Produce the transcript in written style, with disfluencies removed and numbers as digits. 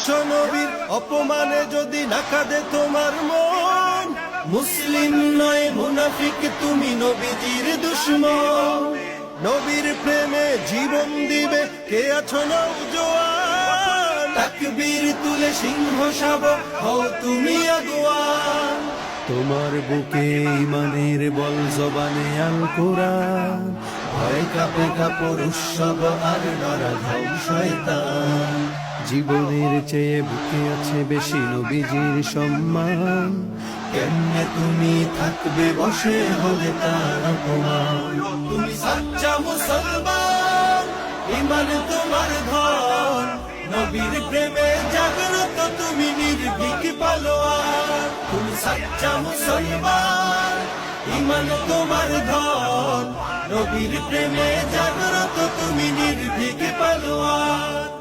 করছো নবীর অপমানে যদি না কাঁদে তোমার মন, মুসলিম নয় মুনাফিক তুমি নবীজির দুশমন। নবীর প্রেমে জীবন দিবে কে আছো নওজোয়ান, তাকবীর তুলে সিংহ শাবক হও তুমি আগুয়ান। তোমার বুকে ইমানের বল জবানে আল কোরআন, ভয় কাঁপে কাপড় উৎসব আর ডরা ঘাউ শয়তান। জীবনের চেয়ে বুকে আছে বেশি নবীজির সম্মান, কেমনে তুমি থাকবে বসে হলে তার অপমান। তুমি সাচ্চা মুসলমান, ইমান তোমার ধন, নবীর প্রেমে জাগ্রত তুমি নির্ভীক পালোয়ান। তুমি সাচ্চা মুসলমান, ইমান তোমার ধন, নবীর প্রেমে জাগ্রত তুমি নির্ভীক পালোয়ান।